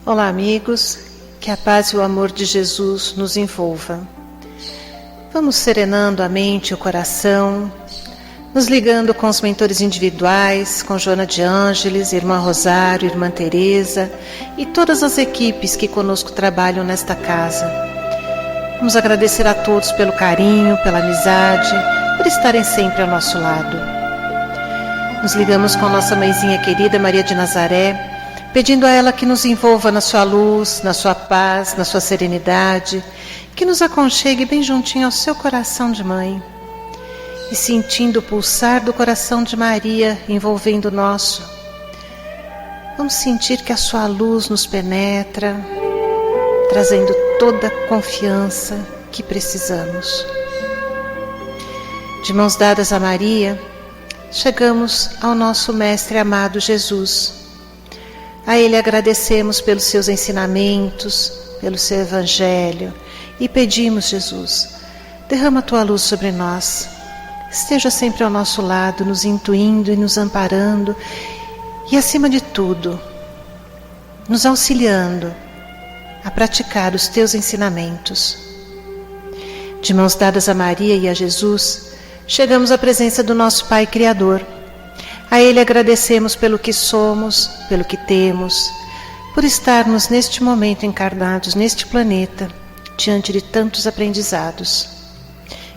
Olá, amigos, que a paz e o amor de Jesus nos envolva. Vamos serenando a mente e o coração, nos ligando com os mentores individuais, com Joana de Ângeles, Irmã Rosário, Irmã Teresa e todas as equipes que conosco trabalham nesta casa. Vamos agradecer a todos pelo carinho, pela amizade, por estarem sempre ao nosso lado. Nos ligamos com nossa mãezinha querida Maria de Nazaré, pedindo a ela que nos envolva na sua luz, na sua paz, na sua serenidade, que nos aconchegue bem juntinho ao seu coração de mãe. E sentindo o pulsar do coração de Maria envolvendo o nosso, vamos sentir que a sua luz nos penetra, trazendo toda a confiança que precisamos. De mãos dadas a Maria, chegamos ao nosso Mestre amado Jesus. A Ele agradecemos pelos seus ensinamentos, pelo seu Evangelho e pedimos, Jesus, derrama a tua luz sobre nós. Esteja sempre ao nosso lado, nos intuindo e nos amparando e, acima de tudo, nos auxiliando a praticar os teus ensinamentos. De mãos dadas a Maria e a Jesus, chegamos à presença do nosso Pai Criador. A Ele agradecemos pelo que somos, pelo que temos, por estarmos neste momento encarnados neste planeta, diante de tantos aprendizados.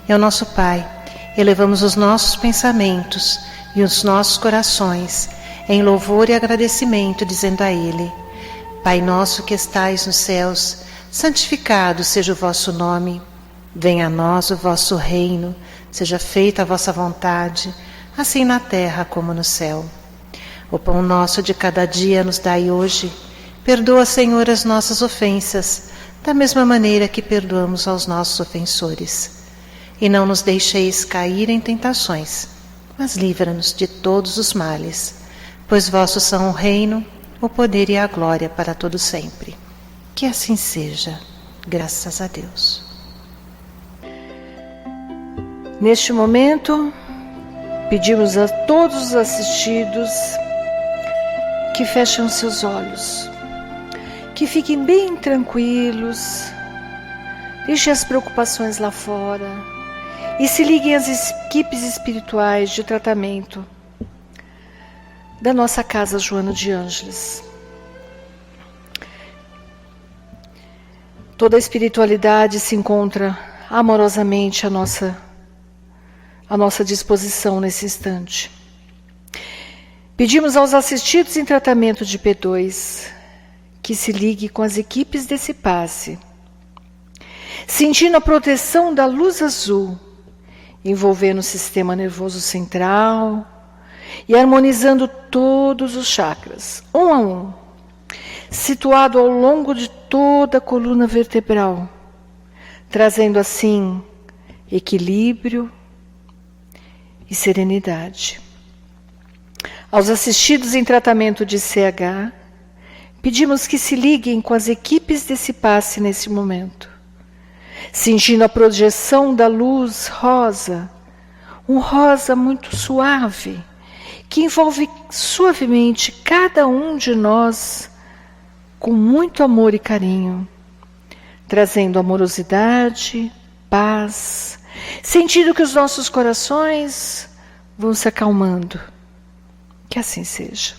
E ao nosso Pai, elevamos os nossos pensamentos e os nossos corações em louvor e agradecimento, dizendo a Ele: Pai nosso que estais nos céus, santificado seja o vosso nome. Venha a nós o vosso reino, seja feita a vossa vontade, assim na terra como no céu. O pão nosso de cada dia nos dai hoje. Perdoa, Senhor, as nossas ofensas, da mesma maneira que perdoamos aos nossos ofensores. E não nos deixeis cair em tentações, mas livra-nos de todos os males, pois vossos são o reino, o poder e a glória para todo sempre. Que assim seja, graças a Deus. Neste momento, pedimos a todos os assistidos que fechem os seus olhos, que fiquem bem tranquilos, deixem as preocupações lá fora e se liguem às equipes espirituais de tratamento da nossa casa Joana de Ângeles. Toda a espiritualidade se encontra amorosamente à nossa disposição nesse instante. Pedimos aos assistidos em tratamento de P2 que se ligue com as equipes desse passe, sentindo a proteção da luz azul, envolvendo o sistema nervoso central e harmonizando todos os chakras, um a um, situado ao longo de toda a coluna vertebral, trazendo assim equilíbrio e serenidade. Aos assistidos em tratamento de CH, pedimos que se liguem com as equipes desse passe nesse momento, sentindo a projeção da luz rosa, um rosa muito suave, que envolve suavemente cada um de nós com muito amor e carinho, trazendo amorosidade, paz, sentindo que os nossos corações vão se acalmando. Que assim seja.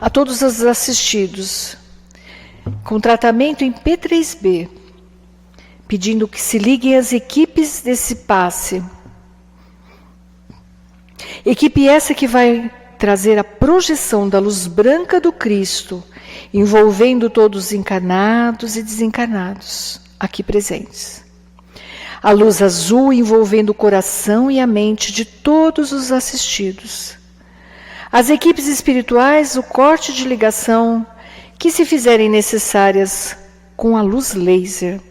A todos os assistidos com tratamento em P3B, pedindo que se liguem às equipes desse passe. Equipe essa que vai trazer a projeção da luz branca do Cristo, envolvendo todos os encarnados e desencarnados aqui presentes. A luz azul envolvendo o coração e a mente de todos os assistidos. As equipes espirituais, o corte de ligação que se fizerem necessárias com a luz laser,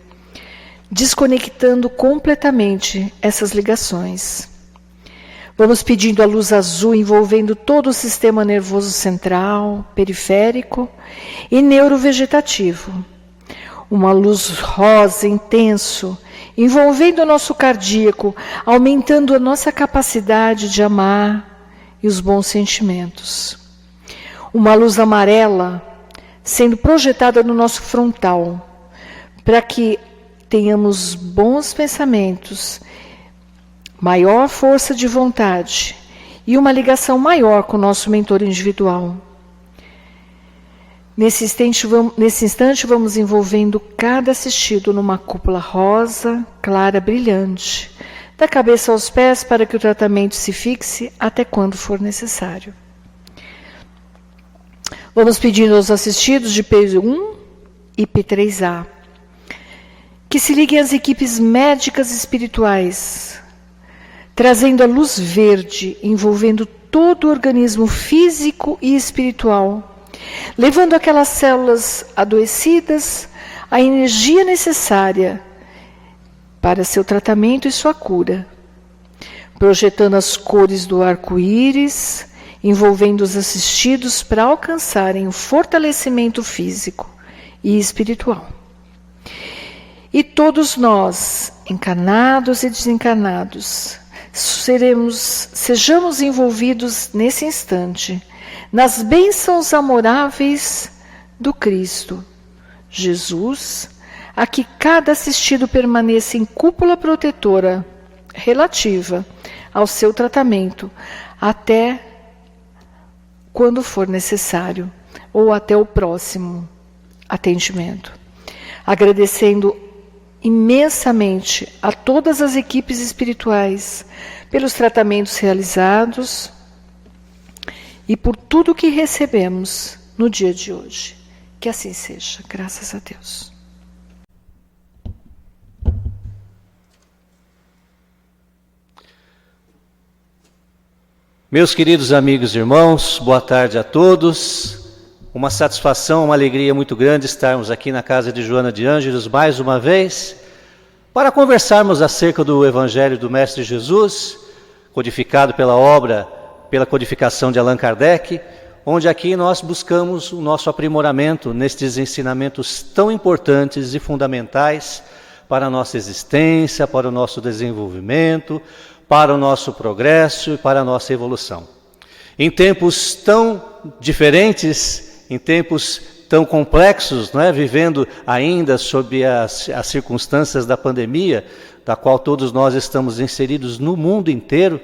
desconectando completamente essas ligações. Vamos pedindo a luz azul envolvendo todo o sistema nervoso central, periférico e neurovegetativo. Uma luz rosa intenso envolvendo o nosso cardíaco, aumentando a nossa capacidade de amar e os bons sentimentos. Uma luz amarela sendo projetada no nosso frontal, para que tenhamos bons pensamentos, maior força de vontade e uma ligação maior com o nosso mentor individual. Nesse instante, vamos envolvendo cada assistido numa cúpula rosa, clara, brilhante, da cabeça aos pés, para que o tratamento se fixe até quando for necessário. Vamos pedindo aos assistidos de P1 e P3A que se liguem às equipes médicas espirituais, trazendo a luz verde, envolvendo todo o organismo físico e espiritual, levando aquelas células adoecidas a energia necessária para seu tratamento e sua cura, projetando as cores do arco-íris, envolvendo os assistidos para alcançarem o fortalecimento físico e espiritual. E todos nós, encarnados e desencarnados, sejamos envolvidos nesse instante nas bênçãos amoráveis do Cristo, Jesus, a que cada assistido permaneça em cúpula protetora relativa ao seu tratamento, até quando for necessário, ou até o próximo atendimento. Agradecendo imensamente a todas as equipes espirituais pelos tratamentos realizados e por tudo que recebemos no dia de hoje. Que assim seja, graças a Deus. Meus queridos amigos e irmãos, boa tarde a todos. Uma satisfação, uma alegria muito grande estarmos aqui na casa de Joana de Ângelos mais uma vez para conversarmos acerca do Evangelho do Mestre Jesus, codificado pela codificação de Allan Kardec, onde aqui nós buscamos o nosso aprimoramento nestes ensinamentos tão importantes e fundamentais para a nossa existência, para o nosso desenvolvimento, para o nosso progresso e para a nossa evolução. Em tempos tão diferentes, em tempos tão complexos, não é? Vivendo ainda sob as circunstâncias da pandemia, da qual todos nós estamos inseridos no mundo inteiro,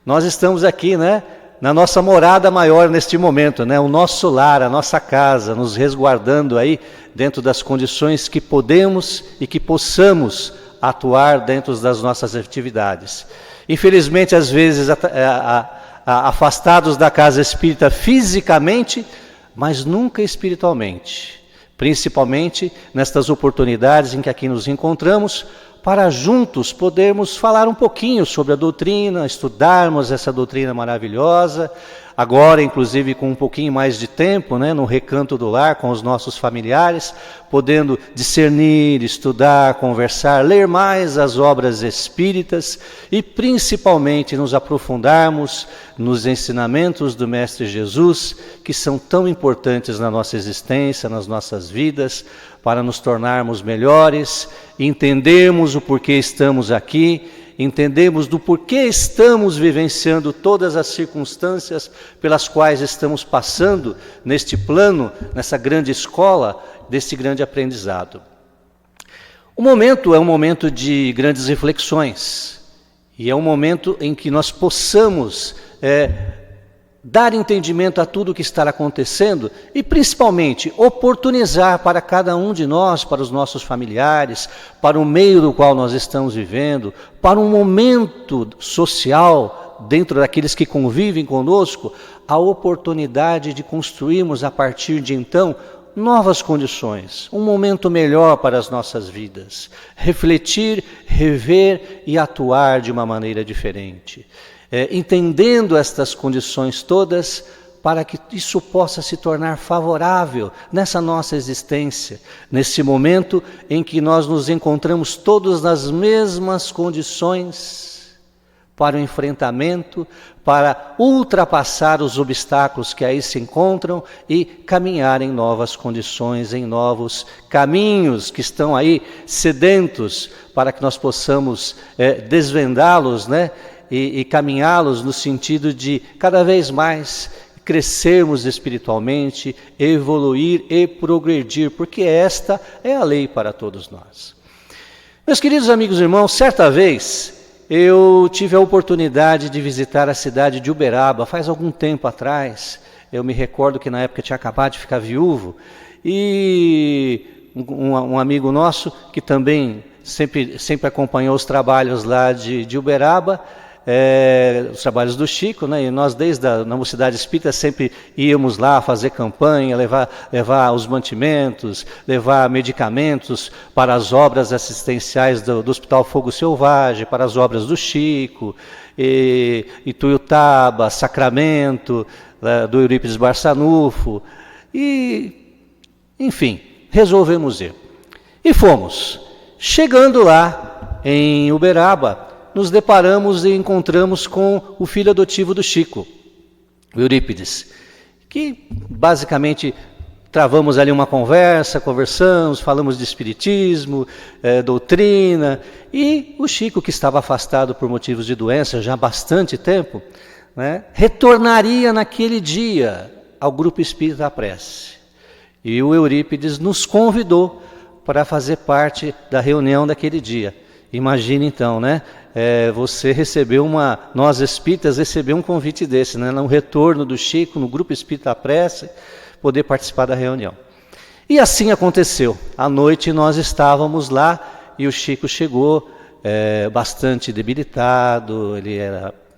nós estamos aqui, né, na nossa morada maior neste momento, né, o nosso lar, a nossa casa, nos resguardando aí dentro das condições que podemos e que possamos atuar dentro das nossas atividades. Infelizmente, às vezes, afastados da casa espírita fisicamente, mas nunca espiritualmente, principalmente nestas oportunidades em que aqui nos encontramos, para juntos podermos falar um pouquinho sobre a doutrina, estudarmos essa doutrina maravilhosa, agora inclusive com um pouquinho mais de tempo, né, no recanto do lar, com os nossos familiares, podendo discernir, estudar, conversar, ler mais as obras espíritas e principalmente nos aprofundarmos nos ensinamentos do Mestre Jesus, que são tão importantes na nossa existência, nas nossas vidas, para nos tornarmos melhores, entendermos o porquê estamos aqui, entendemos do porquê estamos vivenciando todas as circunstâncias pelas quais estamos passando neste plano, nessa grande escola, desse grande aprendizado. O momento é um momento de grandes reflexões e é um momento em que nós possamos dar entendimento a tudo o que está acontecendo e principalmente oportunizar para cada um de nós, para os nossos familiares, para o meio do qual nós estamos vivendo, para um momento social dentro daqueles que convivem conosco, a oportunidade de construirmos a partir de então novas condições, um momento melhor para as nossas vidas, refletir, rever e atuar de uma maneira diferente. Entendendo estas condições todas, para que isso possa se tornar favorável nessa nossa existência, nesse momento em que nós nos encontramos todos nas mesmas condições para o enfrentamento, para ultrapassar os obstáculos que aí se encontram e caminhar em novas condições, em novos caminhos que estão aí sedentos, para que nós possamos desvendá-los, né? E caminhá-los no sentido de cada vez mais crescermos espiritualmente, evoluir e progredir, porque esta é a lei para todos nós. Meus queridos amigos e irmãos, certa vez eu tive a oportunidade de visitar a cidade de Uberaba, faz algum tempo atrás. Eu me recordo que na época eu tinha acabado de ficar viúvo, e um amigo nosso, que também sempre acompanhou os trabalhos lá de Uberaba, os trabalhos do Chico, né? E nós desde a Mocidade Espírita sempre íamos lá fazer campanha, levar os mantimentos, levar medicamentos para as obras assistenciais do Hospital Fogo Selvagem, para as obras do Chico, Ituiutaba, Sacramento, do Eurípides Barçanufo, e enfim, resolvemos ir. E fomos. Chegando lá em Uberaba, nos deparamos e encontramos com o filho adotivo do Chico, o Eurípides, que basicamente travamos ali uma conversamos, falamos de espiritismo, doutrina, e o Chico, que estava afastado por motivos de doença já há bastante tempo, né, retornaria naquele dia ao Grupo Espírita da Prece. E o Eurípides nos convidou para fazer parte da reunião daquele dia. Imagine então, né? Você recebeu nós espíritas recebemos um convite desse, né? No retorno do Chico, no Grupo Espírita da Prece, poder participar da reunião. E assim aconteceu. À noite nós estávamos lá e o Chico chegou bastante debilitado,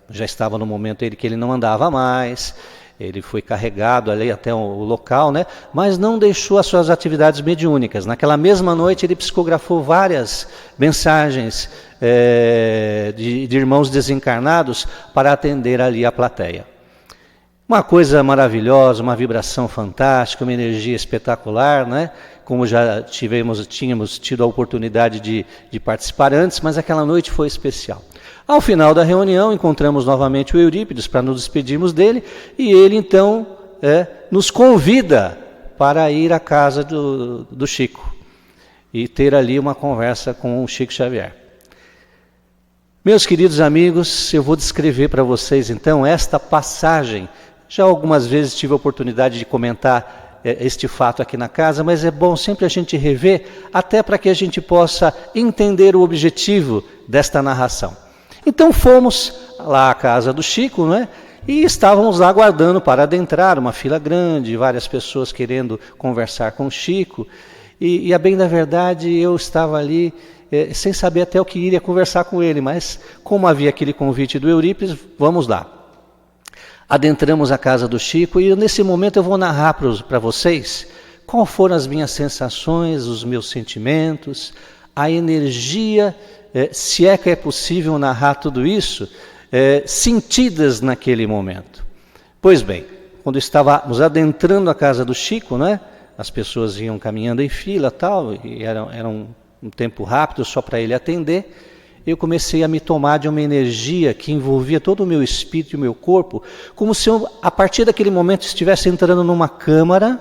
já estava no momento que ele não andava mais. Ele foi carregado ali até o local, né? Mas não deixou as suas atividades mediúnicas. Naquela mesma noite ele psicografou várias mensagens de irmãos desencarnados para atender ali a plateia. Uma coisa maravilhosa, uma vibração fantástica, uma energia espetacular, né? Como já tínhamos tido a oportunidade de participar antes, mas aquela noite foi especial. Ao final da reunião, encontramos novamente o Eurípides para nos despedirmos dele, e ele então nos convida para ir à casa do Chico e ter ali uma conversa com o Chico Xavier. Meus queridos amigos, eu vou descrever para vocês então esta passagem. Já algumas vezes tive a oportunidade de comentar este fato aqui na casa, mas é bom sempre a gente rever, até para que a gente possa entender o objetivo desta narração. Então fomos lá à casa do Chico, né? E estávamos lá aguardando para adentrar, uma fila grande, várias pessoas querendo conversar com o Chico. E a bem da verdade, eu estava ali sem saber até o que iria conversar com ele, mas como havia aquele convite do Eurípides, vamos lá. Adentramos a casa do Chico e nesse momento eu vou narrar para vocês qual foram as minhas sensações, os meus sentimentos, a energia, se é que é possível narrar tudo isso, sentidas naquele momento. Pois bem, quando estávamos adentrando a casa do Chico, né, as pessoas iam caminhando em fila tal, e era um tempo rápido só para ele atender, eu comecei a me tomar de uma energia que envolvia todo o meu espírito e o meu corpo, como se eu, a partir daquele momento, estivesse entrando numa câmara,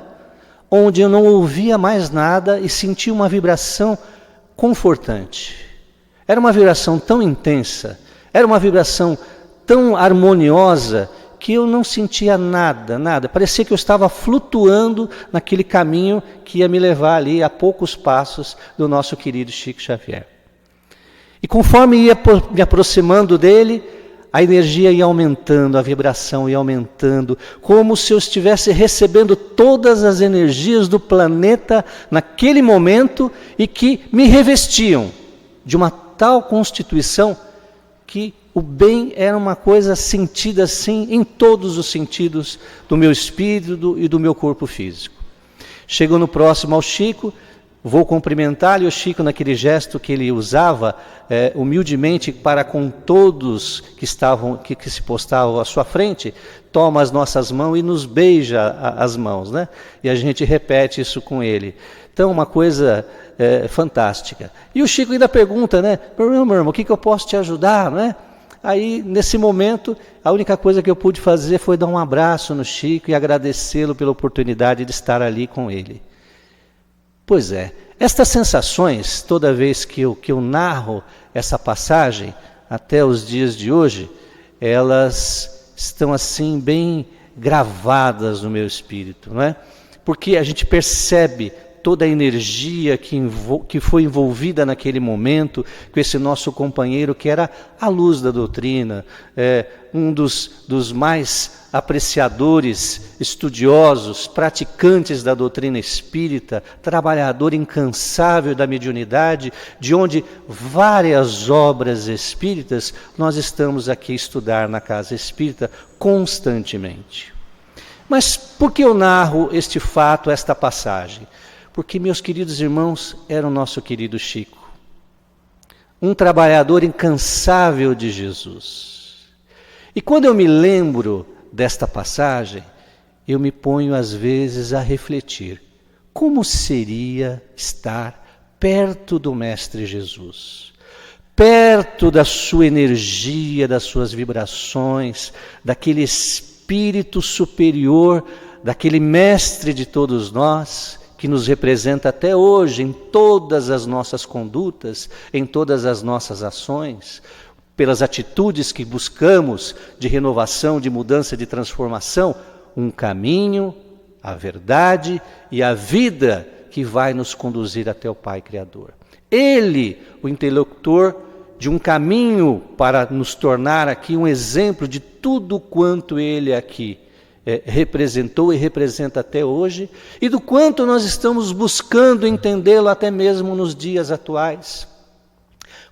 onde eu não ouvia mais nada e sentia uma vibração confortante. Era uma vibração tão intensa, era uma vibração tão harmoniosa, que eu não sentia nada. Parecia que eu estava flutuando naquele caminho que ia me levar ali a poucos passos do nosso querido Chico Xavier. E conforme ia me aproximando dele, a energia ia aumentando, a vibração ia aumentando, como se eu estivesse recebendo todas as energias do planeta naquele momento e que me revestiam de uma tal constituição que o bem era uma coisa sentida assim em todos os sentidos do meu espírito e do meu corpo físico. Chegando próximo ao Chico, vou cumprimentá-lo, e o Chico, naquele gesto que ele usava humildemente para com todos que se postavam à sua frente, toma as nossas mãos e nos beija as mãos, né? E a gente repete isso com ele. Então, uma coisa fantástica. E o Chico ainda pergunta, né? Meu irmão, o que eu posso te ajudar, né? Aí, nesse momento, a única coisa que eu pude fazer foi dar um abraço no Chico e agradecê-lo pela oportunidade de estar ali com ele. Pois é, estas sensações, toda vez que eu narro essa passagem, até os dias de hoje, elas estão assim bem gravadas no meu espírito, não é? Porque a gente percebe toda a energia que foi envolvida naquele momento com esse nosso companheiro que era a luz da doutrina, um dos mais apreciadores, estudiosos, praticantes da doutrina espírita, trabalhador incansável da mediunidade, de onde várias obras espíritas nós estamos aqui a estudar na Casa Espírita constantemente. Mas por que eu narro este fato, esta passagem? Porque, meus queridos irmãos, era o nosso querido Chico, um trabalhador incansável de Jesus. E quando eu me lembro desta passagem, eu me ponho às vezes a refletir, como seria estar perto do Mestre Jesus, perto da sua energia, das suas vibrações, daquele Espírito superior, daquele Mestre de todos nós, que nos representa até hoje em todas as nossas condutas, em todas as nossas ações, pelas atitudes que buscamos de renovação, de mudança, de transformação, um caminho, a verdade e a vida que vai nos conduzir até o Pai Criador. Ele, o interlocutor de um caminho para nos tornar aqui um exemplo de tudo quanto ele aqui representou e representa até hoje, e do quanto nós estamos buscando entendê-lo até mesmo nos dias atuais,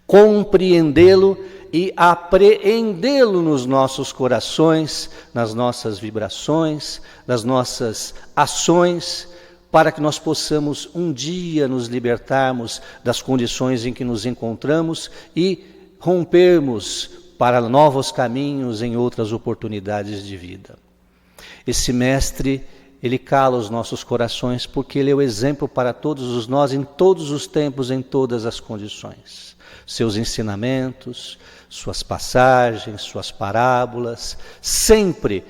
compreendê-lo e apreendê-lo nos nossos corações, nas nossas vibrações, nas nossas ações, para que nós possamos um dia nos libertarmos das condições em que nos encontramos e rompermos para novos caminhos em outras oportunidades de vida. Esse Mestre, ele cala os nossos corações porque ele é o exemplo para todos nós em todos os tempos, em todas as condições. Seus ensinamentos, suas passagens, suas parábolas, sempre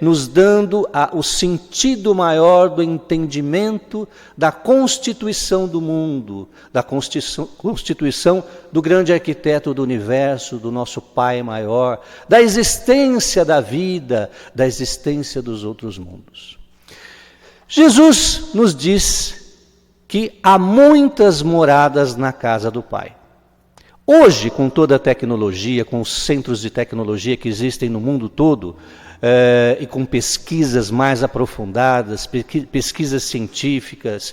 nos dando o sentido maior do entendimento da constituição do mundo, da constituição do grande arquiteto do universo, do nosso Pai maior, da existência da vida, da existência dos outros mundos. Jesus nos diz que há muitas moradas na casa do Pai. Hoje, com toda a tecnologia, com os centros de tecnologia que existem no mundo todo, e com pesquisas mais aprofundadas, pesquisas científicas,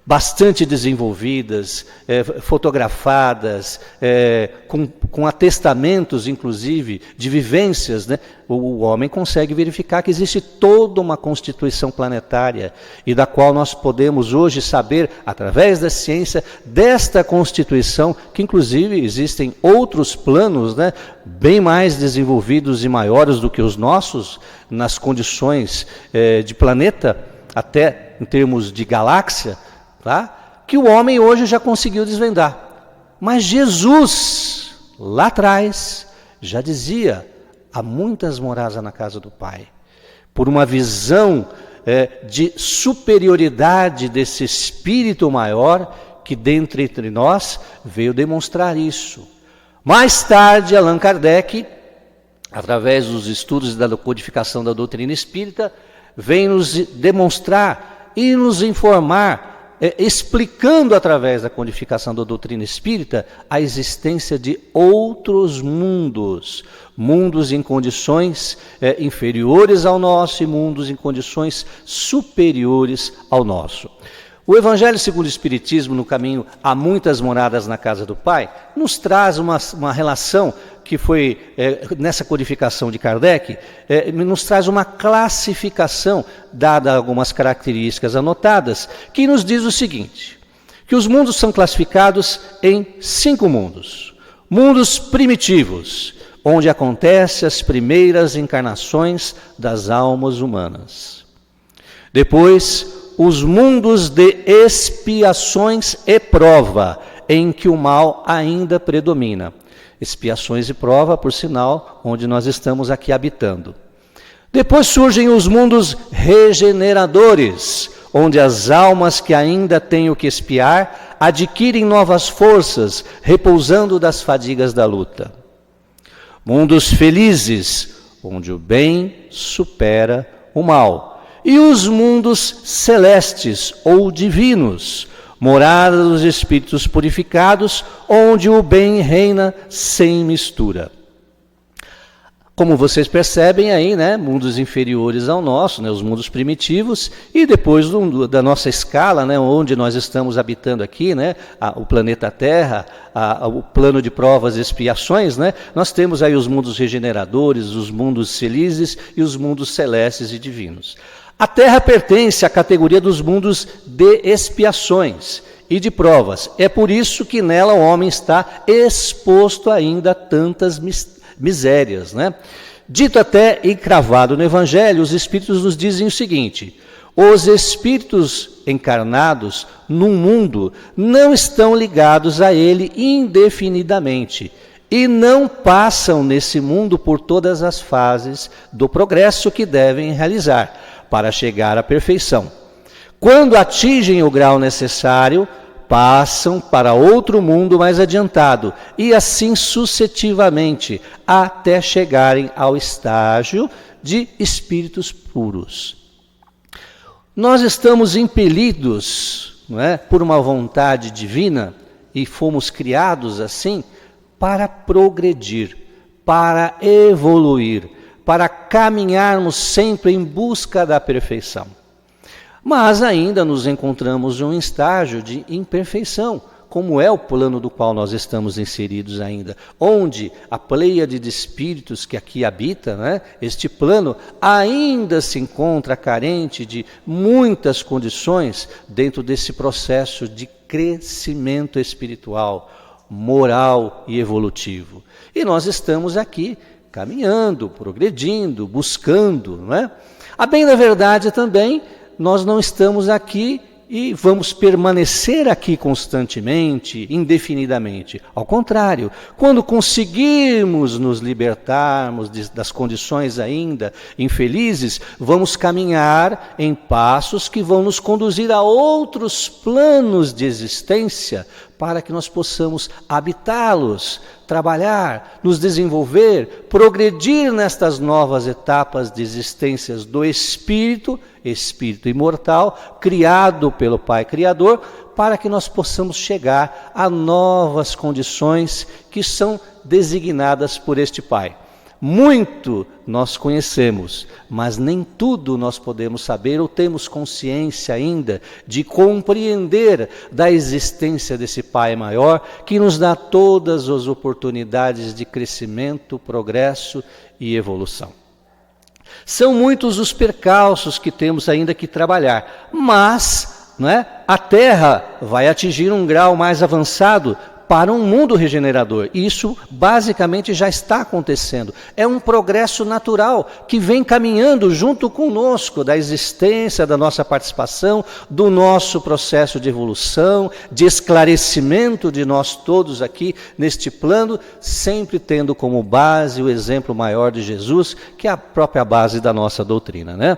bastante desenvolvidas, fotografadas, com atestamentos, inclusive, de vivências, né? O homem consegue verificar que existe toda uma constituição planetária e da qual nós podemos hoje saber, através da ciência, desta constituição, que inclusive existem outros planos, né, bem mais desenvolvidos e maiores do que os nossos, nas condições de planeta, até em termos de galáxia, tá? Que o homem hoje já conseguiu desvendar. Mas Jesus, lá atrás, já dizia: há muitas moradas na casa do Pai. Por uma visão de superioridade desse Espírito maior, que dentre entre nós veio demonstrar isso. Mais tarde, Allan Kardec, através dos estudos da codificação da doutrina espírita, vem nos demonstrar e nos informar, explicando através da codificação da doutrina espírita a existência de outros mundos, mundos em condições inferiores ao nosso e mundos em condições superiores ao nosso. O Evangelho segundo o Espiritismo, no caminho Há Muitas Moradas na Casa do Pai, nos traz uma relação que foi, nessa codificação de Kardec, nos traz uma classificação, dada algumas características anotadas, que nos diz o seguinte, que os mundos são classificados em 5 mundos. Mundos primitivos, onde acontecem as primeiras encarnações das almas humanas. Depois, os mundos de expiações e prova, em que o mal ainda predomina. Expiações e prova, por sinal, onde nós estamos aqui habitando. Depois surgem os mundos regeneradores, onde as almas que ainda têm o que expiar adquirem novas forças, repousando das fadigas da luta. Mundos felizes, onde o bem supera o mal, e os mundos celestes ou divinos, morada dos espíritos purificados, onde o bem reina sem mistura. Como vocês percebem aí, né, mundos inferiores ao nosso, né, os mundos primitivos, e depois da nossa escala, né, onde nós estamos habitando aqui, né, o planeta Terra, o plano de provas e expiações, né, nós temos aí os mundos regeneradores, os mundos felizes e os mundos celestes e divinos. A Terra pertence à categoria dos mundos de expiações e de provas. É por isso que nela o homem está exposto ainda a tantas misérias, né? Dito até e cravado no Evangelho, os Espíritos nos dizem o seguinte: os espíritos encarnados num mundo não estão ligados a ele indefinidamente e não passam nesse mundo por todas as fases do progresso que devem realizar para chegar à perfeição. Quando atingem o grau necessário, passam para outro mundo mais adiantado, e assim sucessivamente, até chegarem ao estágio de espíritos puros. Nós estamos impelidos, não é, por uma vontade divina, e fomos criados assim, para progredir, para evoluir, para caminharmos sempre em busca da perfeição. Mas ainda nos encontramos em um estágio de imperfeição, como é o plano do qual nós estamos inseridos ainda, onde a pleiade de espíritos que aqui habita, né, este plano, ainda se encontra carente de muitas condições dentro desse processo de crescimento espiritual, moral e evolutivo. E nós estamos aqui caminhando, progredindo, buscando, não é? A bem da verdade também, nós não estamos aqui e vamos permanecer aqui constantemente, indefinidamente. Ao contrário, quando conseguirmos nos libertarmos das condições ainda infelizes, vamos caminhar em passos que vão nos conduzir a outros planos de existência, para que nós possamos habitá-los, trabalhar, nos desenvolver, progredir nestas novas etapas de existências do Espírito imortal, criado pelo Pai Criador, para que nós possamos chegar a novas condições que são designadas por este Pai. Muito nós conhecemos, mas nem tudo nós podemos saber ou temos consciência ainda de compreender da existência desse Pai maior que nos dá todas as oportunidades de crescimento, progresso e evolução. São muitos os percalços que temos ainda que trabalhar, mas, não é, a Terra vai atingir um grau mais avançado para um mundo regenerador. E isso basicamente já está acontecendo. É um progresso natural que vem caminhando junto conosco, da existência, da nossa participação, do nosso processo de evolução, de esclarecimento de nós todos aqui neste plano, sempre tendo como base o exemplo maior de Jesus, que é a própria base da nossa doutrina, né?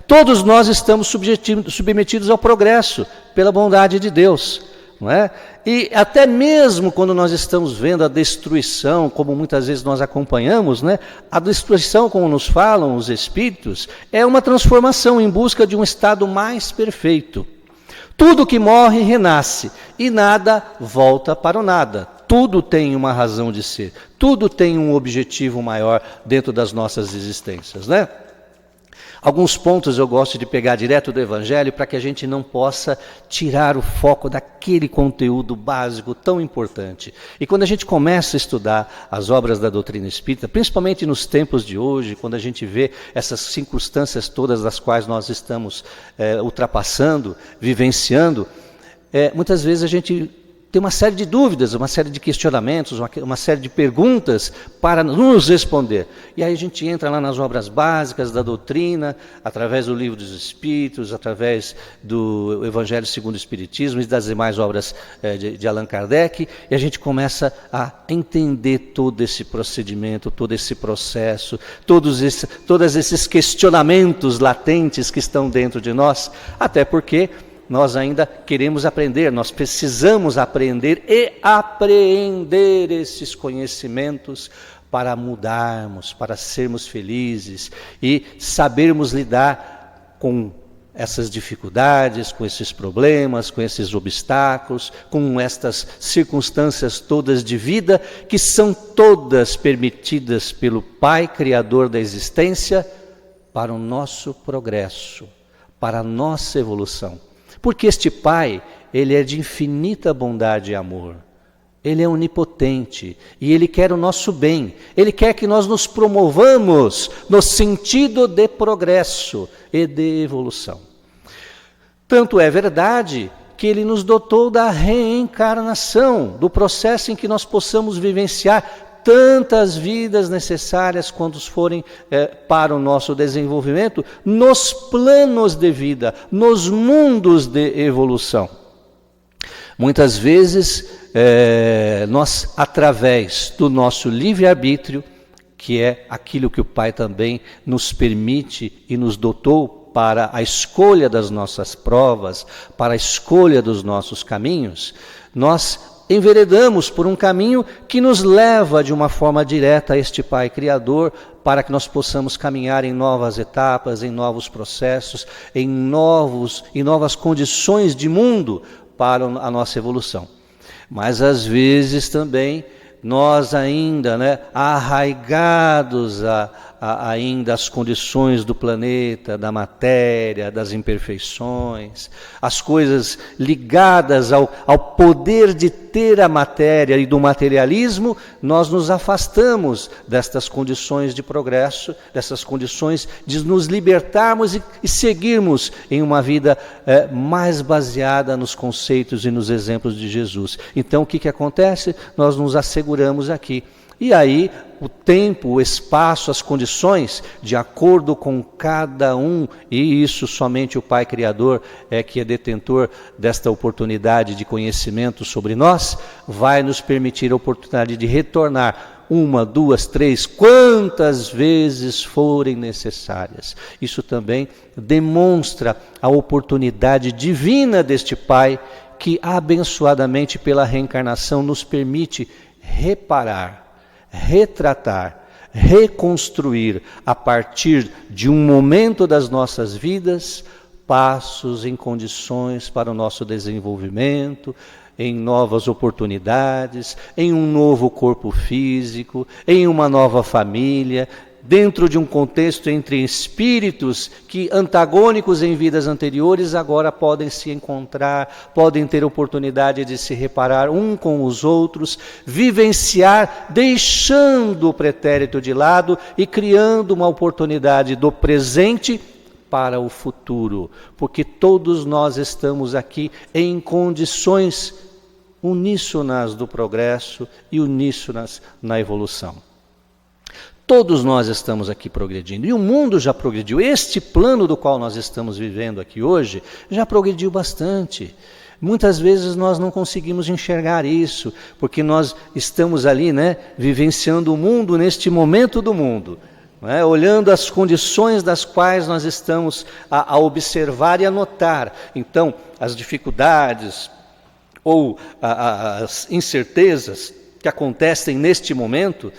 Todos nós estamos submetidos ao progresso pela bondade de Deus. Não é? E até mesmo quando nós estamos vendo a destruição, como muitas vezes nós acompanhamos, né? A destruição, como nos falam os Espíritos, é uma transformação em busca de um estado mais perfeito. Tudo que morre renasce e nada volta para o nada. Tudo tem uma razão de ser, tudo tem um objetivo maior dentro das nossas existências, né? Alguns pontos eu gosto de pegar direto do Evangelho para que a gente não possa tirar o foco daquele conteúdo básico tão importante. E quando a gente começa a estudar as obras da doutrina espírita, principalmente nos tempos de hoje, quando a gente vê essas circunstâncias todas das quais nós estamos ultrapassando, vivenciando, muitas vezes a gente tem uma série de dúvidas, uma série de questionamentos, uma série de perguntas para nos responder. E aí a gente entra lá nas obras básicas da doutrina, através do Livro dos Espíritos, através do Evangelho segundo o Espiritismo e das demais obras de Allan Kardec, e a gente começa a entender todo esse procedimento, todo esse processo, todos esses questionamentos latentes que estão dentro de nós, até porque nós ainda queremos aprender, nós precisamos aprender e apreender esses conhecimentos para mudarmos, para sermos felizes e sabermos lidar com essas dificuldades, com esses problemas, com esses obstáculos, com estas circunstâncias todas de vida, que são todas permitidas pelo Pai Criador da existência para o nosso progresso, para a nossa evolução. Porque este Pai, Ele é de infinita bondade e amor. Ele é onipotente e Ele quer o nosso bem. Ele quer que nós nos promovamos no sentido de progresso e de evolução. Tanto é verdade que Ele nos dotou da reencarnação, do processo em que nós possamos vivenciar tantas vidas necessárias quando forem para o nosso desenvolvimento, nos planos de vida, nos mundos de evolução. Muitas vezes, nós, através do nosso livre-arbítrio, que é aquilo que o Pai também nos permite e nos dotou para a escolha das nossas provas, para a escolha dos nossos caminhos, nós enveredamos por um caminho que nos leva de uma forma direta a este Pai Criador, para que nós possamos caminhar em novas etapas, em novos processos, em novas condições de mundo para a nossa evolução. Mas às vezes também nós ainda, arraigados ainda às condições do planeta, da matéria, das imperfeições, as coisas ligadas ao poder de ter a matéria e do materialismo, nós nos afastamos destas condições de progresso, dessas condições de nos libertarmos e seguirmos em uma vida mais baseada nos conceitos e nos exemplos de Jesus. Então o que acontece? Nós nos asseguramos aqui. E aí, o tempo, o espaço, as condições, de acordo com cada um, e isso somente o Pai Criador que é detentor desta oportunidade de conhecimento sobre nós, vai nos permitir a oportunidade de retornar 1, 2, 3, quantas vezes forem necessárias. Isso também demonstra a oportunidade divina deste Pai, que abençoadamente pela reencarnação nos permite reparar, retratar, reconstruir a partir de um momento das nossas vidas, passos em condições para o nosso desenvolvimento, em novas oportunidades, em um novo corpo físico, em uma nova família, dentro de um contexto entre espíritos que, antagônicos em vidas anteriores, agora podem se encontrar, podem ter oportunidade de se reparar um com os outros, vivenciar, deixando o pretérito de lado e criando uma oportunidade do presente para o futuro, porque todos nós estamos aqui em condições uníssonas do progresso e uníssonas na evolução. Todos nós estamos aqui progredindo, e o mundo já progrediu. Este plano do qual nós estamos vivendo aqui hoje já progrediu bastante. Muitas vezes nós não conseguimos enxergar isso, porque nós estamos ali, vivenciando o mundo neste momento do mundo, olhando as condições das quais nós estamos a observar e a notar. Então, as dificuldades ou as incertezas que acontecem neste momento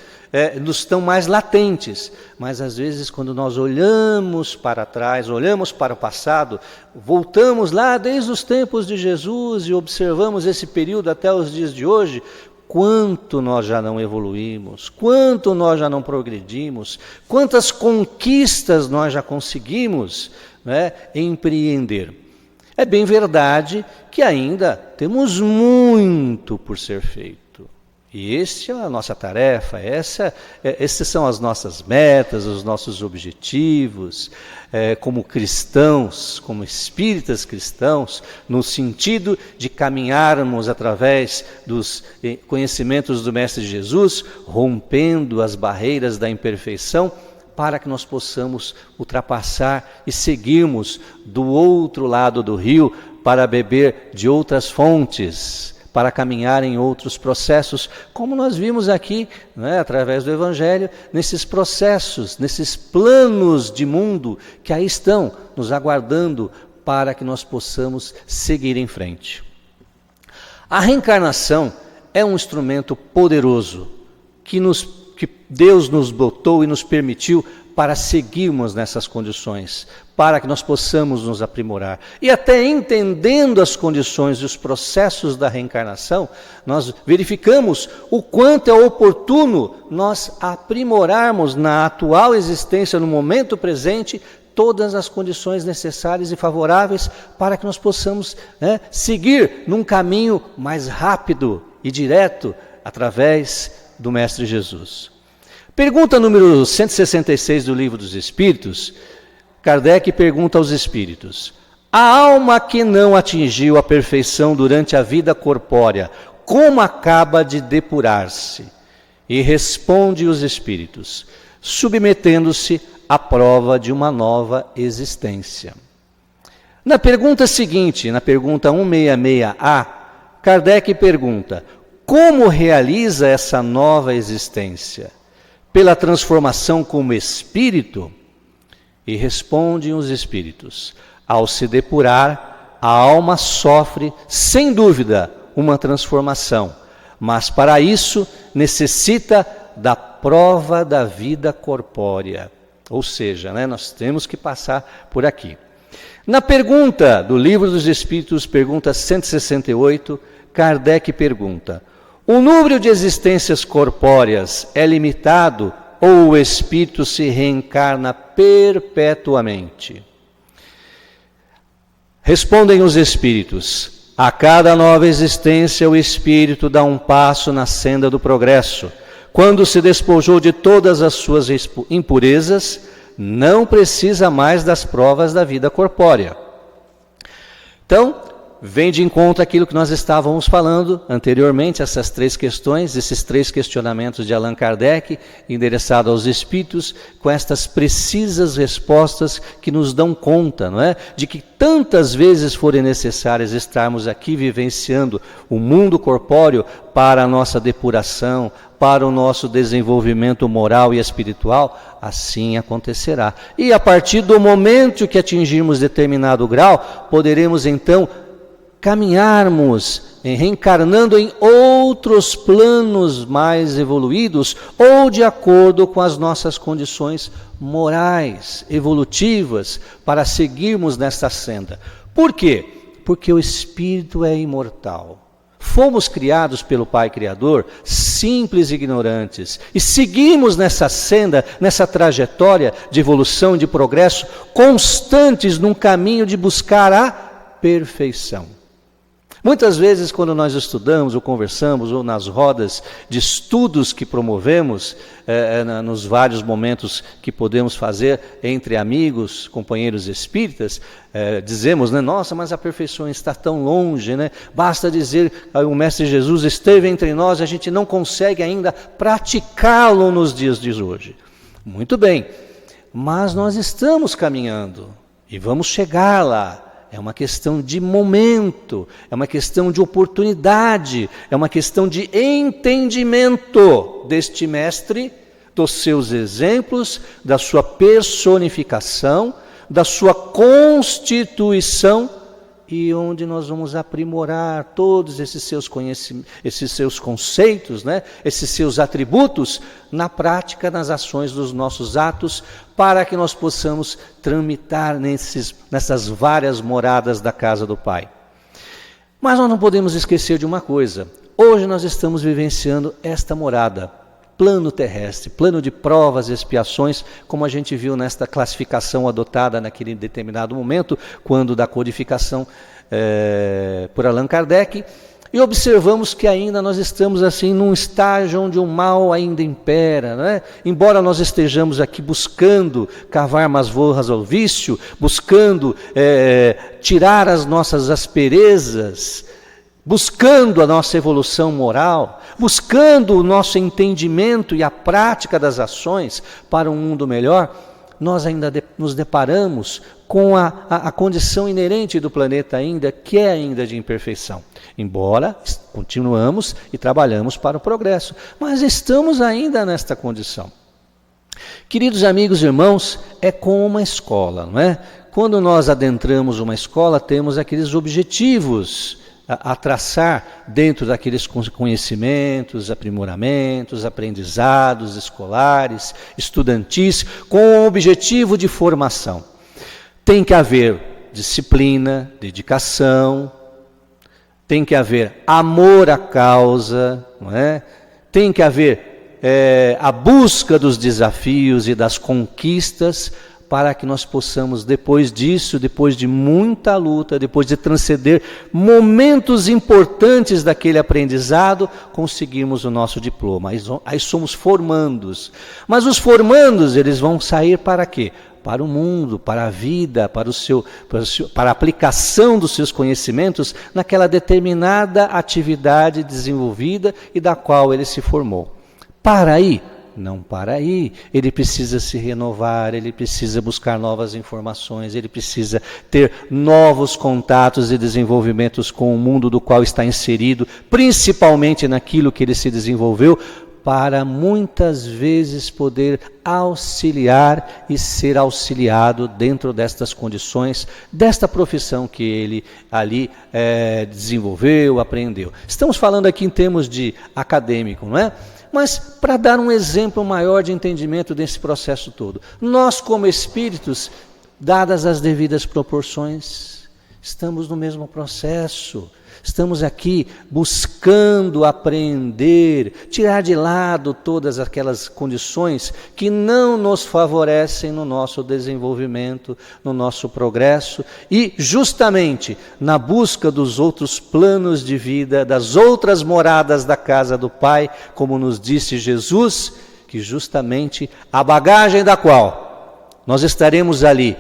nos estão mais latentes, mas às vezes quando nós olhamos para trás, olhamos para o passado, voltamos lá desde os tempos de Jesus e observamos esse período até os dias de hoje, quanto nós já não evoluímos, quanto nós já não progredimos, quantas conquistas nós já conseguimos empreender. É bem verdade que ainda temos muito por ser feito. E essa é a nossa tarefa, essas são as nossas metas, os nossos objetivos, como cristãos, como espíritas cristãos, no sentido de caminharmos através dos conhecimentos do Mestre Jesus, rompendo as barreiras da imperfeição, para que nós possamos ultrapassar e seguirmos do outro lado do rio para beber de outras fontes, para caminhar em outros processos, como nós vimos aqui, através do Evangelho, nesses processos, nesses planos de mundo que aí estão nos aguardando para que nós possamos seguir em frente. A reencarnação é um instrumento poderoso que nos que Deus nos botou e nos permitiu para seguirmos nessas condições, para que nós possamos nos aprimorar. E até entendendo as condições e os processos da reencarnação, nós verificamos o quanto é oportuno nós aprimorarmos na atual existência, no momento presente, todas as condições necessárias e favoráveis para que nós possamos seguir num caminho mais rápido e direto através do Mestre Jesus. Pergunta número 166 do Livro dos Espíritos, Kardec pergunta aos espíritos: a alma que não atingiu a perfeição durante a vida corpórea, como acaba de depurar-se? E responde os espíritos: submetendo-se à prova de uma nova existência. Na pergunta seguinte, na pergunta 166A, Kardec pergunta: como realiza essa nova existência? Pela transformação como espírito? E respondem os espíritos: ao se depurar, a alma sofre, sem dúvida, uma transformação, mas para isso necessita da prova da vida corpórea. Ou seja, nós temos que passar por aqui. Na pergunta do Livro dos Espíritos, pergunta 168, Kardec pergunta: o número de existências corpóreas é limitado ou o espírito se reencarna perpetuamente? Respondem os espíritos: a cada nova existência o espírito dá um passo na senda do progresso. Quando se despojou de todas as suas impurezas, não precisa mais das provas da vida corpórea. Então, vem de encontro aquilo que nós estávamos falando anteriormente, essas três questões, esses três questionamentos de Allan Kardec, endereçados aos espíritos, com estas precisas respostas que nos dão conta, não é? De que tantas vezes forem necessárias estarmos aqui vivenciando o mundo corpóreo para a nossa depuração, para o nosso desenvolvimento moral e espiritual, assim acontecerá. E a partir do momento que atingirmos determinado grau, poderemos então caminharmos, reencarnando em outros planos mais evoluídos ou de acordo com as nossas condições morais, evolutivas, para seguirmos nesta senda. Por quê? Porque o espírito é imortal. Fomos criados pelo Pai Criador, simples e ignorantes, e seguimos nessa senda, nessa trajetória de evolução, de progresso, constantes num caminho de buscar a perfeição. Muitas vezes, quando nós estudamos ou conversamos, ou nas rodas de estudos que promovemos, nos vários momentos que podemos fazer entre amigos, companheiros espíritas, dizemos, nossa, mas a perfeição está tão longe, basta dizer que o Mestre Jesus esteve entre nós, a gente não consegue ainda praticá-lo nos dias de hoje. Muito bem, mas nós estamos caminhando e vamos chegar lá. É uma questão de momento, é uma questão de oportunidade, é uma questão de entendimento deste mestre, dos seus exemplos, da sua personificação, da sua constituição, e onde nós vamos aprimorar todos esses seus conhecimentos, esses seus conceitos, esses seus atributos, na prática, nas ações dos nossos atos, para que nós possamos tramitar nessas várias moradas da casa do Pai. Mas nós não podemos esquecer de uma coisa: hoje nós estamos vivenciando esta morada, plano terrestre, plano de provas e expiações, como a gente viu nesta classificação adotada naquele determinado momento, quando da codificação por Allan Kardec, e observamos que ainda nós estamos assim num estágio onde o mal ainda impera, Embora nós estejamos aqui buscando cavar masmorras ao vício, buscando tirar as nossas asperezas, buscando a nossa evolução moral, buscando o nosso entendimento e a prática das ações para um mundo melhor, nós ainda nos deparamos com a condição inerente do planeta ainda, que é ainda de imperfeição. Embora continuamos e trabalhamos para o progresso, mas estamos ainda nesta condição. Queridos amigos e irmãos, é como uma escola, não é? Quando nós adentramos uma escola, temos aqueles objetivos a traçar dentro daqueles conhecimentos, aprimoramentos, aprendizados escolares, estudantis, com o objetivo de formação. Tem que haver disciplina, dedicação, tem que haver amor à causa, não é? Tem que haver a busca dos desafios e das conquistas, para que nós possamos, depois disso, depois de muita luta, depois de transcender momentos importantes daquele aprendizado, conseguirmos o nosso diploma. Aí somos formandos. Mas os formandos, eles vão sair para quê? Para o mundo, para a vida, para a aplicação dos seus conhecimentos naquela determinada atividade desenvolvida e da qual ele se formou. Para aí? Não para aí, ele precisa se renovar, ele precisa buscar novas informações, ele precisa ter novos contatos e desenvolvimentos com o mundo do qual está inserido, principalmente naquilo que ele se desenvolveu, para muitas vezes poder auxiliar e ser auxiliado dentro destas condições, desta profissão que ele ali desenvolveu, aprendeu. Estamos falando aqui em termos de acadêmico, não é? Mas para dar um exemplo maior de entendimento desse processo todo, nós como espíritos, dadas as devidas proporções, estamos no mesmo processo. Estamos aqui buscando aprender, tirar de lado todas aquelas condições que não nos favorecem no nosso desenvolvimento, no nosso progresso e justamente na busca dos outros planos de vida, das outras moradas da casa do Pai, como nos disse Jesus, que justamente a bagagem da qual nós estaremos ali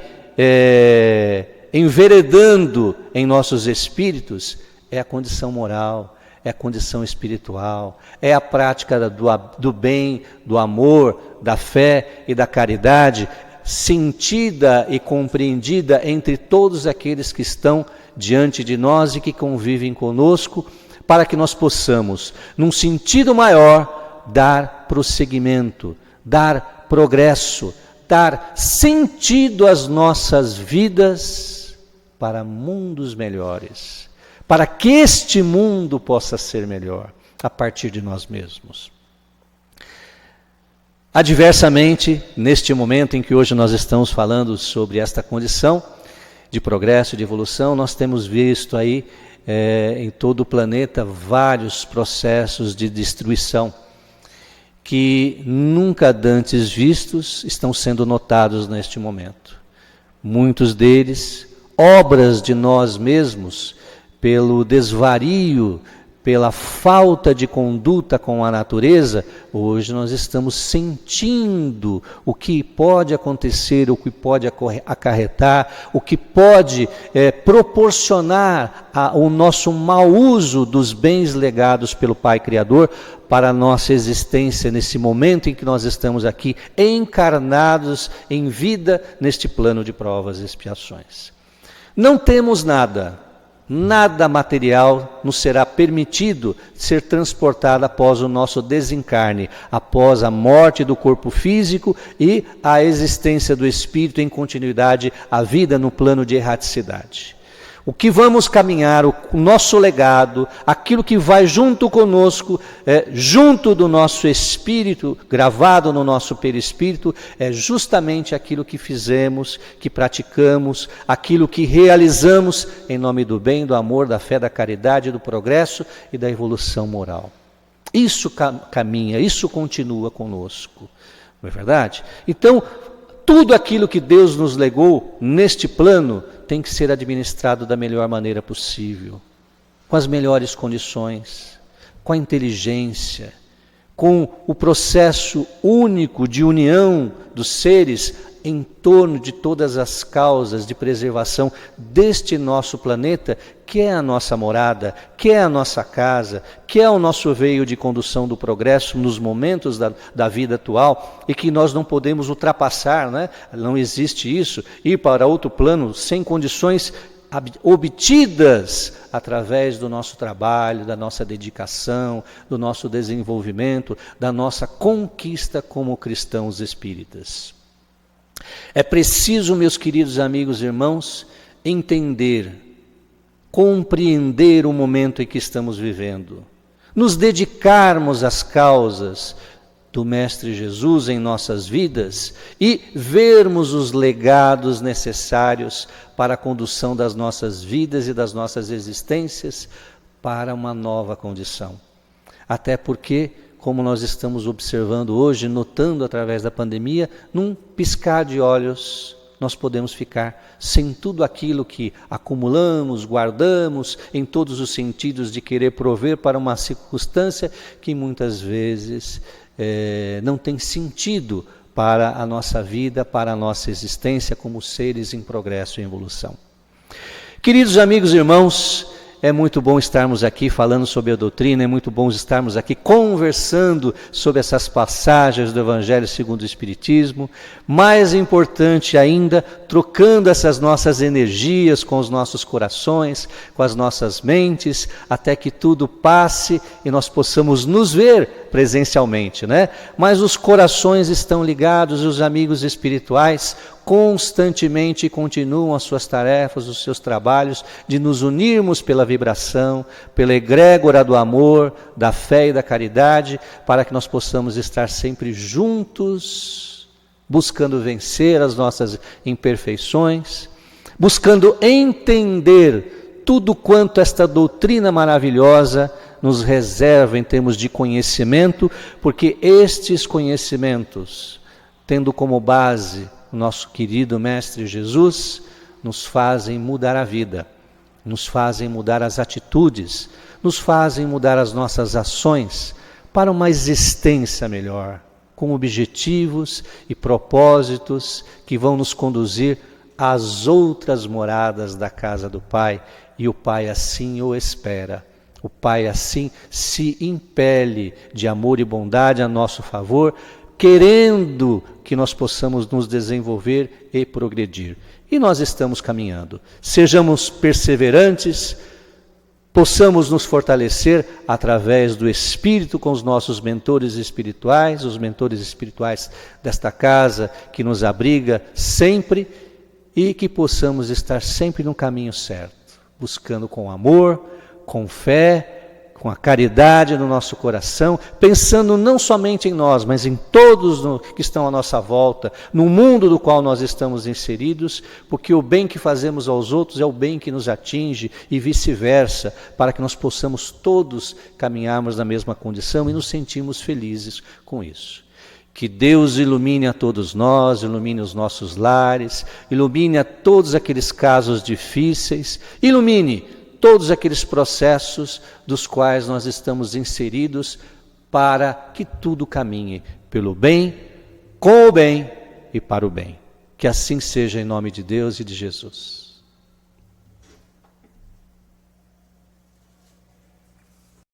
enveredando em nossos espíritos, é a condição moral, é a condição espiritual, é a prática do bem, do amor, da fé e da caridade, sentida e compreendida entre todos aqueles que estão diante de nós e que convivem conosco, para que nós possamos, num sentido maior, dar prosseguimento, dar progresso, dar sentido às nossas vidas para mundos melhores. Para que este mundo possa ser melhor, a partir de nós mesmos. Adversamente, neste momento em que hoje nós estamos falando sobre esta condição de progresso, de evolução, nós temos visto aí em todo o planeta vários processos de destruição que nunca dantes vistos estão sendo notados neste momento. Muitos deles, obras de nós mesmos, pelo desvario, pela falta de conduta com a natureza, hoje nós estamos sentindo o que pode acontecer, o que pode acarretar, o que pode proporcionar o nosso mau uso dos bens legados pelo Pai Criador para a nossa existência nesse momento em que nós estamos aqui encarnados em vida neste plano de provas e expiações. Não temos nada material nos será permitido ser transportado após o nosso desencarne, após a morte do corpo físico e a existência do espírito em continuidade, a vida no plano de erraticidade. O que vamos caminhar, o nosso legado, aquilo que vai junto conosco, junto do nosso espírito, gravado no nosso perispírito, é justamente aquilo que fizemos, que praticamos, aquilo que realizamos em nome do bem, do amor, da fé, da caridade, do progresso e da evolução moral. Isso caminha, isso continua conosco, não é verdade? Então, tudo aquilo que Deus nos legou neste plano tem que ser administrado da melhor maneira possível, com as melhores condições, com a inteligência, com o processo único de união dos seres em torno de todas as causas de preservação deste nosso planeta, que é a nossa morada, que é a nossa casa, que é o nosso veio de condução do progresso nos momentos da vida atual e que nós não podemos ultrapassar, né? Não existe isso, ir para outro plano sem condições obtidas através do nosso trabalho, da nossa dedicação, do nosso desenvolvimento, da nossa conquista como cristãos espíritas. É preciso, meus queridos amigos e irmãos, entender compreender o momento em que estamos vivendo, nos dedicarmos às causas do Mestre Jesus em nossas vidas e vermos os legados necessários para a condução das nossas vidas e das nossas existências para uma nova condição. Até porque, como nós estamos observando hoje, notando através da pandemia, num piscar de olhos, nós podemos ficar sem tudo aquilo que acumulamos, guardamos, em todos os sentidos de querer prover para uma circunstância que muitas vezes não tem sentido para a nossa vida, para a nossa existência como seres em progresso e evolução. Queridos amigos e irmãos, é muito bom estarmos aqui falando sobre a doutrina, é muito bom estarmos aqui conversando sobre essas passagens do Evangelho segundo o Espiritismo. Mais importante ainda, trocando essas nossas energias com os nossos corações, com as nossas mentes, até que tudo passe e nós possamos nos ver presencialmente, né? Mas os corações estão ligados e os amigos espirituais constantemente continuam as suas tarefas, os seus trabalhos de nos unirmos pela vibração, pela egrégora do amor, da fé e da caridade, para que nós possamos estar sempre juntos, buscando vencer as nossas imperfeições, buscando entender tudo quanto esta doutrina maravilhosa nos reserva em termos de conhecimento, porque estes conhecimentos, tendo como base o nosso querido Mestre Jesus, nos fazem mudar a vida, nos fazem mudar as atitudes, nos fazem mudar as nossas ações para uma existência melhor, com objetivos e propósitos que vão nos conduzir às outras moradas da casa do Pai, e o Pai assim o espera. O Pai assim se impele de amor e bondade a nosso favor, querendo que nós possamos nos desenvolver e progredir. E nós estamos caminhando. Sejamos perseverantes, possamos nos fortalecer através do Espírito com os nossos mentores espirituais, os mentores espirituais desta casa que nos abriga sempre, e que possamos estar sempre no caminho certo, buscando com amor, com fé, com a caridade no nosso coração, pensando não somente em nós, mas em todos que estão à nossa volta, no mundo do qual nós estamos inseridos, porque o bem que fazemos aos outros é o bem que nos atinge e vice-versa, para que nós possamos todos caminharmos na mesma condição e nos sentirmos felizes com isso. Que Deus ilumine a todos nós, ilumine os nossos lares, ilumine a todos aqueles casos difíceis, ilumine todos aqueles processos dos quais nós estamos inseridos, para que tudo caminhe pelo bem, com o bem e para o bem. Que assim seja em nome de Deus e de Jesus.